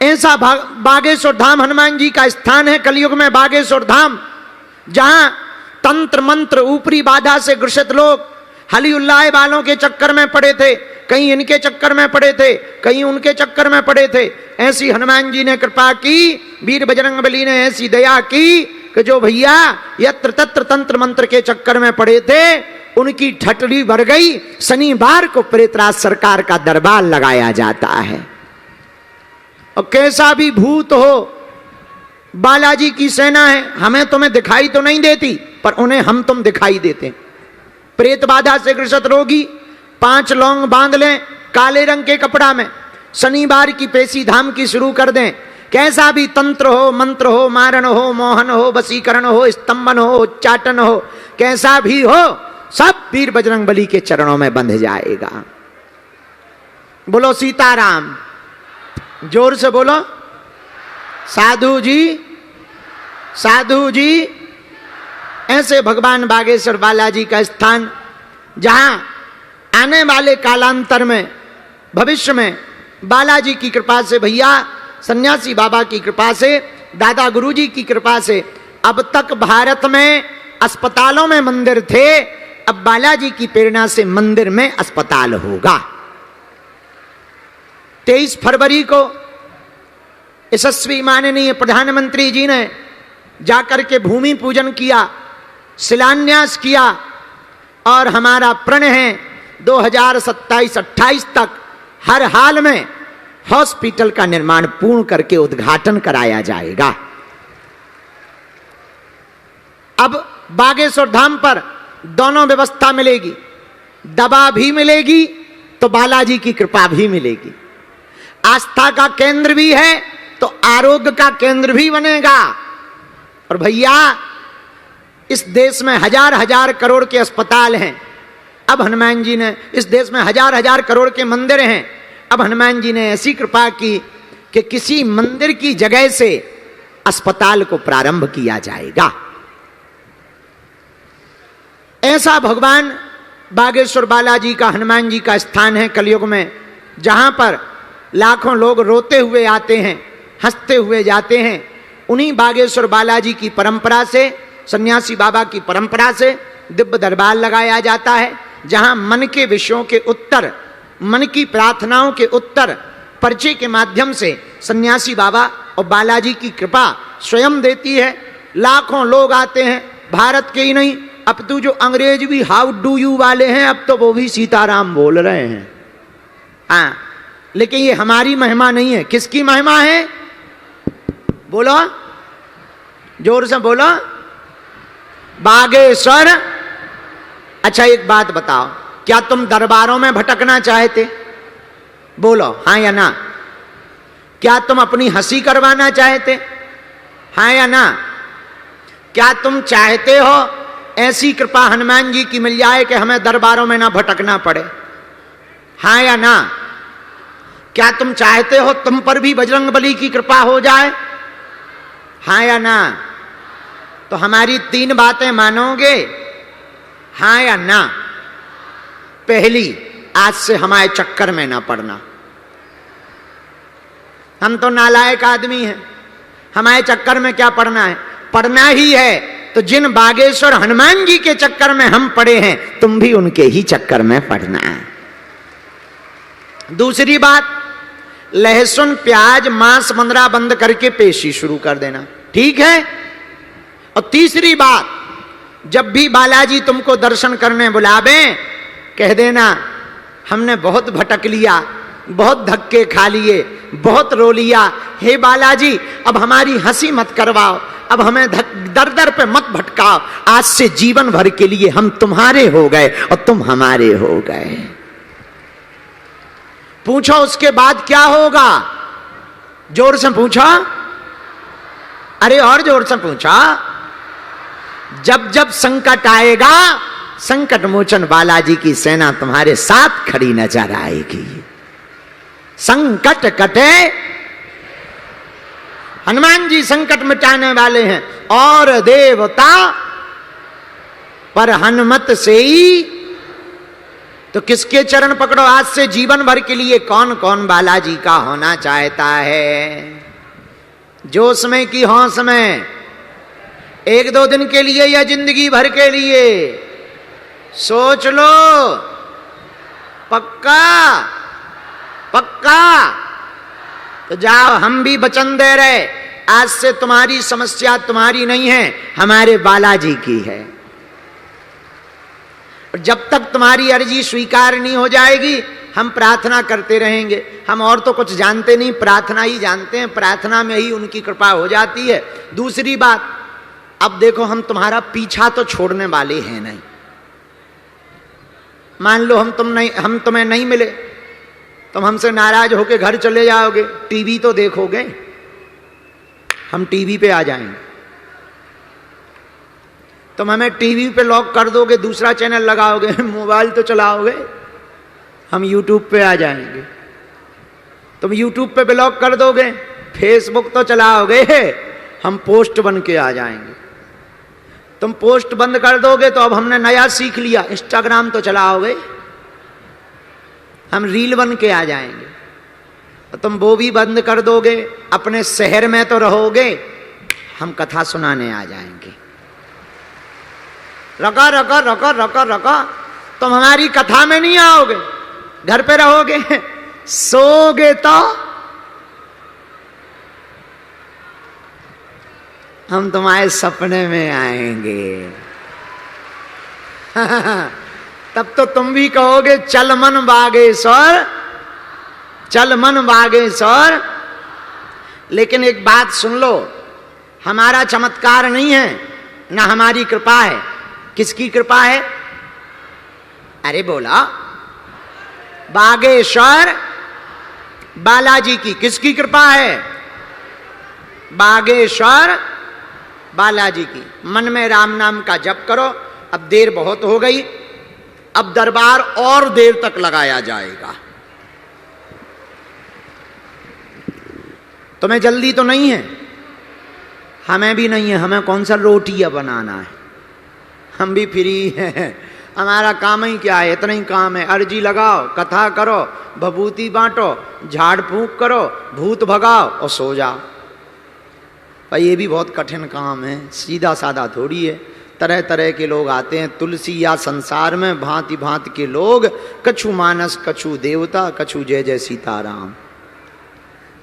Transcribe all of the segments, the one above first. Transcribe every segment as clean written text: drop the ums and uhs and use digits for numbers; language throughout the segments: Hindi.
ऐसा बागेश्वर धाम हनुमान जी का स्थान है कलयुग में। बागेश्वर धाम जहां तंत्र मंत्र ऊपरी बाधा से ग्रसित लोग हली उल्लाह वालों के चक्कर में पड़े थे, कहीं इनके चक्कर में पड़े थे, कहीं उनके चक्कर में पड़े थे। ऐसी हनुमान जी ने कृपा की, वीर बजरंगबली ने ऐसी दया की कि जो भैया यत्र तत्र तंत्र मंत्र के चक्कर में पड़े थे उनकी ठटरी भर गई। शनिवार को प्रेतराज सरकार का दरबार लगाया जाता है। और कैसा भी भूत हो, बालाजी की सेना है, हमें तुम्हें दिखाई तो नहीं देती पर उन्हें हम तुम दिखाई देते। प्रेत बाधा से ग्रसित रोगी 5 लौंग बांध लें काले रंग के कपड़ा में, शनिवार की पेशी धाम की शुरू कर दें। कैसा भी तंत्र हो, मंत्र हो, मारण हो, मोहन हो, वशीकरण हो, स्तंभन हो, उच्चाटन हो, कैसा भी हो, सब वीर बजरंगबली के चरणों में बंध जाएगा। बोलो सीताराम, जोर से बोलो। साधु जी, साधु जी। ऐसे भगवान बागेश्वर बालाजी का स्थान जहां आने वाले कालांतर में, भविष्य में बालाजी की कृपा से, भैया सन्यासी बाबा की कृपा से, दादा गुरुजी की कृपा से अब तक भारत में अस्पतालों में मंदिर थे, अब बालाजी की प्रेरणा से मंदिर में अस्पताल होगा। 23 फरवरी को यशस्वी माननीय प्रधानमंत्री जी ने जाकर के भूमि पूजन किया, शिलान्यास किया और हमारा प्रण है 2027-28 तक हर हाल में हॉस्पिटल का निर्माण पूर्ण करके उद्घाटन कराया जाएगा। अब बागेश्वर धाम पर दोनों व्यवस्था मिलेगी, दवा भी मिलेगी तो बालाजी की कृपा भी मिलेगी। आस्था का केंद्र भी है तो आरोग्य का केंद्र भी बनेगा। और भैया इस देश में हजार हजार करोड़ के अस्पताल हैं, अब हनुमान जी ने, इस देश में हजार हजार करोड़ के मंदिर हैं, अब हनुमान जी ने ऐसी कृपा की कि किसी मंदिर की जगह से अस्पताल को प्रारंभ किया जाएगा। ऐसा भगवान बागेश्वर बालाजी का, हनुमान जी का स्थान है कलयुग में, जहां पर लाखों लोग रोते हुए आते हैं, हंसते हुए जाते हैं। उन्हीं बागेश्वर बालाजी की परंपरा से, सन्यासी बाबा की परंपरा से दिव्य दरबार लगाया जाता है, जहां मन के विषयों के उत्तर, मन की प्रार्थनाओं के उत्तर पर्चे के माध्यम से सन्यासी बाबा और बालाजी की कृपा स्वयं देती है। लाखों लोग आते हैं, भारत के ही नहीं, अब तो जो अंग्रेज भी हाउ डू यू वाले हैं, अब तो वो भी सीताराम बोल रहे हैं। हाँ, लेकिन ये हमारी महिमा नहीं है। किसकी महिमा है? बोलो, जोर से बोलो। बागेश्वर। अच्छा एक बात बताओ, क्या तुम दरबारों में भटकना चाहते? बोलो हाँ या ना। क्या तुम अपनी हंसी करवाना चाहते? हाँ या ना। क्या तुम चाहते हो ऐसी कृपा हनुमान जी की मिल जाए कि हमें दरबारों में ना भटकना पड़े? हाँ या ना। क्या तुम चाहते हो तुम पर भी बजरंगबली की कृपा हो जाए? हाँ या ना। तो हमारी 3 बातें मानोगे? हाँ या ना। पहली, आज से हमारे चक्कर में ना पड़ना। हम तो नालायक आदमी हैं, हमारे चक्कर में क्या पड़ना है? पड़ना ही है तो जिन बागेश्वर हनुमान जी के चक्कर में हम पड़े हैं, तुम भी उनके ही चक्कर में पड़ना है। दूसरी बात, लहसुन प्याज मांस मंदरा बंद करके पेशी शुरू कर देना, ठीक है? और तीसरी बात, जब भी बालाजी तुमको दर्शन करने बुलावे, कह देना हमने बहुत भटक लिया, बहुत धक्के खा लिए, बहुत रो लिया, हे बालाजी अब हमारी हंसी मत करवाओ, अब हमें दर दर पे मत भटकाओ, आज से जीवन भर के लिए हम तुम्हारे हो गए और तुम हमारे हो गए। पूछो उसके बाद क्या होगा? जोर से पूछो, अरे और जोर से पूछो। जब जब संकट आएगा, संकट मोचन बालाजी की सेना तुम्हारे साथ खड़ी नजर आएगी। संकट कटे, हनुमान जी संकट मिटाने वाले हैं, और देवता पर हनुमत से ही तो किसके चरण पकड़ो आज से जीवन भर के लिए? कौन कौन बालाजी का होना चाहता है? जोश में कि होश में? एक दो दिन के लिए या जिंदगी भर के लिए? सोच लो। पक्का? पक्का? तो जाओ, हम भी वचन दे रहे, आज से तुम्हारी समस्या तुम्हारी नहीं है, हमारे बालाजी की है। और जब तक तुम्हारी अर्जी स्वीकार नहीं हो जाएगी, हम प्रार्थना करते रहेंगे। हम और तो कुछ जानते नहीं, प्रार्थना ही जानते हैं, प्रार्थना में ही उनकी कृपा हो जाती है। दूसरी बात, अब देखो, हम तुम्हारा पीछा तो छोड़ने वाले हैं नहीं। मान लो हम तुम्हें नहीं मिले, तुम हमसे नाराज होके घर चले जाओगे, टीवी तो देखोगे, हम टीवी पे आ जाएंगे। तुम हमें टीवी पे लॉक कर दोगे, दूसरा चैनल लगाओगे, मोबाइल तो चलाओगे, हम यूट्यूब पे आ जाएंगे। तुम यूट्यूब पे ब्लॉक कर दोगे, फेसबुक तो चलाओगे, हम पोस्ट बन के आ जाएंगे। तुम पोस्ट बंद कर दोगे तो अब हमने नया सीख लिया, इंस्टाग्राम तो चलाओगे, हम रील बन के आ जाएंगे। तो तुम वो भी बंद कर दोगे, अपने शहर में तो रहोगे, हम कथा सुनाने आ जाएंगे। रका रका रका रका रका, तुम हमारी कथा में नहीं आओगे, घर पे रहोगे, सोगे तो हम तुम्हारे सपने में आएंगे। तब तो तुम भी कहोगे, चल मन बागेश्वर, चल मन बागेश्वर। लेकिन एक बात सुन लो, हमारा चमत्कार नहीं है, ना हमारी कृपा है। किसकी कृपा है? अरे बोला, बागेश्वर बालाजी की। किसकी कृपा है? बागेश्वर बालाजी की। मन में राम नाम का जप करो। अब देर बहुत हो गई, अब दरबार और देर तक लगाया जाएगा। तुम्हें जल्दी तो नहीं है, हमें भी नहीं है। हमें कौन सा रोटियां बनाना है, हम भी फ्री हैं। हमारा काम ही क्या है? इतना ही काम है, अर्जी लगाओ, कथा करो, भभूति बांटो, झाड़ फूंक करो, भूत भगाओ और सो जाओ। भाई ये भी बहुत कठिन काम है, सीधा साधा थोड़ी है। तरह तरह के लोग आते हैं तुलसी या संसार में, भांति भांति के लोग, कछु मानस कछु देवता, कछु जय जय सीताराम।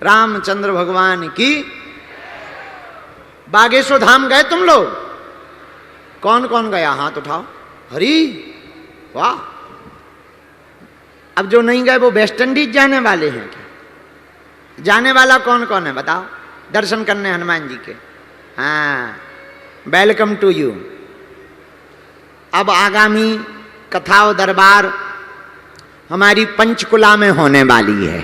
रामचंद्र भगवान की। बागेश्वर धाम गए तुम लोग? कौन कौन गया? हाथ उठाओ। हरी वाह। अब जो नहीं गए वो वेस्ट इंडीज जाने वाले हैं क्या? जाने वाला कौन कौन है बताओ? दर्शन करने हनुमान जी के। हाँ, वेलकम टू यू। अब आगामी कथाओं दरबार हमारी पंचकुला में होने वाली है।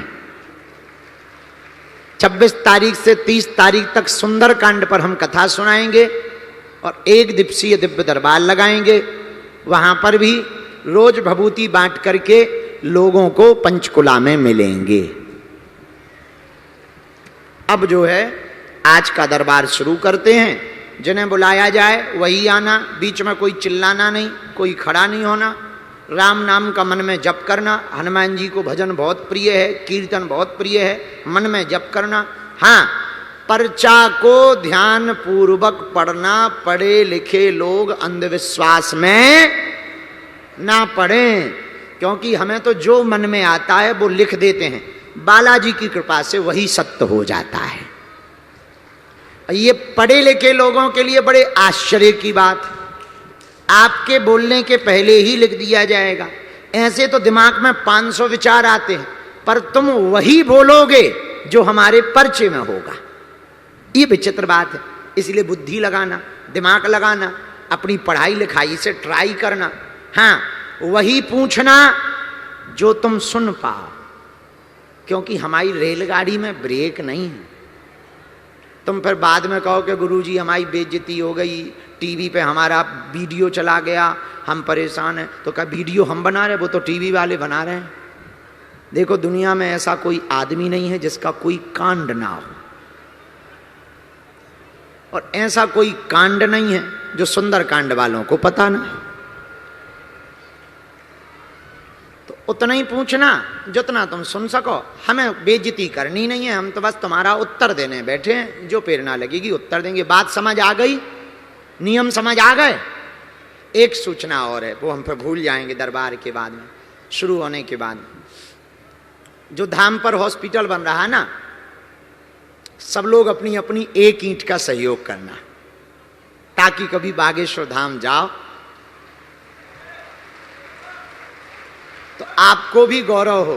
26 तारीख से 30 तारीख तक सुंदरकांड पर हम कथा सुनाएंगे और 1 दिवसीय दिव्य दरबार लगाएंगे। वहां पर भी रोज भभूति बांट करके लोगों को पंचकुला में मिलेंगे। अब जो है आज का दरबार शुरू करते हैं। जिन्हें बुलाया जाए वही आना, बीच में कोई चिल्लाना नहीं, कोई खड़ा नहीं होना। राम नाम का मन में जप करना। हनुमान जी को भजन बहुत प्रिय है, कीर्तन बहुत प्रिय है, मन में जप करना। हाँ, पर्चा को ध्यान पूर्वक पढ़ना। पढ़े लिखे लोग अंधविश्वास में ना पढ़ें, क्योंकि हमें तो जो मन में आता है वो लिख देते हैं। बालाजी की कृपा से वही सत्य हो जाता है। ये पढ़े लिखे लोगों के लिए बड़े आश्चर्य की बात है, आपके बोलने के पहले ही लिख दिया जाएगा। ऐसे तो दिमाग में 500 विचार आते हैं, पर तुम वही बोलोगे जो हमारे पर्चे में होगा। ये विचित्र बात है। इसलिए बुद्धि लगाना, दिमाग लगाना, अपनी पढ़ाई लिखाई से ट्राई करना। हाँ, वही पूछना जो तुम सुन पाओ, क्योंकि हमारी रेलगाड़ी में ब्रेक नहीं है। तुम फिर बाद में कहो कि गुरुजी हमारी बेइज्जती हो गई, टीवी पे हमारा वीडियो चला गया, हम परेशान हैं। तो क्या वीडियो हम बना रहे, वो तो टीवी वाले बना रहे हैं। देखो, दुनिया में ऐसा कोई आदमी नहीं है जिसका कोई कांड ना हो, और ऐसा कोई कांड नहीं है जो सुंदर कांड वालों को पता ना हो। उतना ही पूछना जितना तुम सुन सको, हमें बेइज्जती करनी नहीं है, हम तो बस तुम्हारा उत्तर देने बैठे हैं, जो प्रेरणा लगेगी उत्तर देंगे। बात समझ आ गई, नियम समझ आ गए। एक सूचना और है, वो हम पे भूल जाएंगे दरबार के बाद में, शुरू होने के बाद। जो धाम पर हॉस्पिटल बन रहा है ना, सब लोग अपनी अपनी एक ईंट का सहयोग करना, ताकि कभी बागेश्वर धाम जाओ तो आपको भी गौरव हो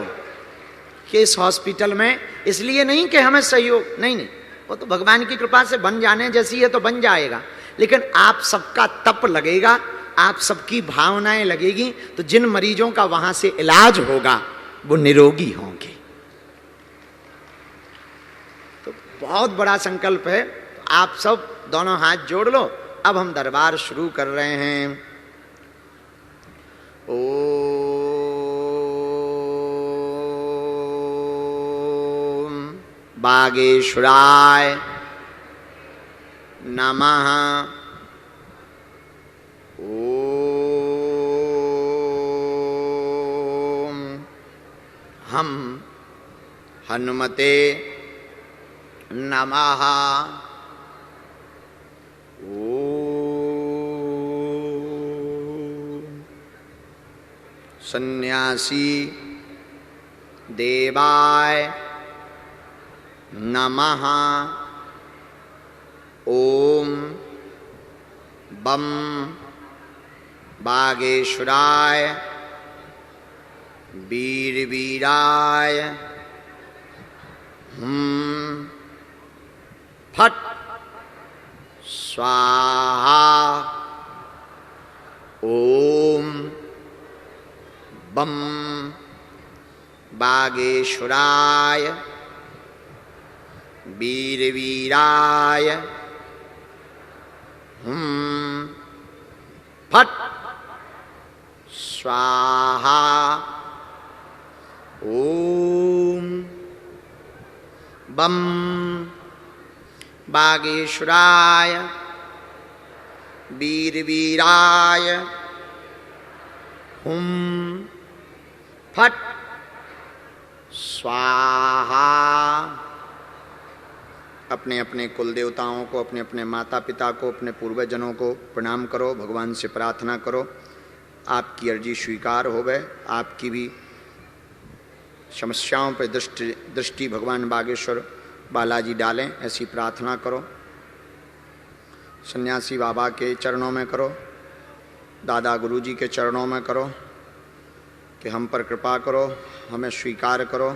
कि इस हॉस्पिटल में, इसलिए नहीं कि हमें सहयोग, नहीं नहीं, वो तो भगवान की कृपा से बन जाने जैसी है तो बन जाएगा, लेकिन आप सबका तप लगेगा, आप सबकी भावनाएं लगेगी, तो जिन मरीजों का वहां से इलाज होगा वो निरोगी होंगे। तो बहुत बड़ा संकल्प है, आप सब दोनों हाथ जोड़ लो। अब हम दरबार शुरू कर रहे हैं। ओम बागेश्वराय नमः। ओम हम हनुमते नमः। सन्यासी देवाय नमः। ओम बम बागेश्वराय वीरवीराय फट स्वाहा। ओम बम बागेश्वराय वीरवीराय फट स्वाहा। ओम बम बागेश्वराय वीरवीराय फट स्वाहा। अपने अपने कुल देवताओं को, अपने अपने माता पिता को, अपने पूर्वजनों को प्रणाम करो, भगवान से प्रार्थना करो आपकी अर्जी स्वीकार हो गए, आपकी भी समस्याओं पर दृष्टि भगवान बागेश्वर बालाजी डालें, ऐसी प्रार्थना करो। सन्यासी बाबा के चरणों में करो, दादा गुरुजी के चरणों में करो कि हम पर कृपा करो, हमें स्वीकार करो।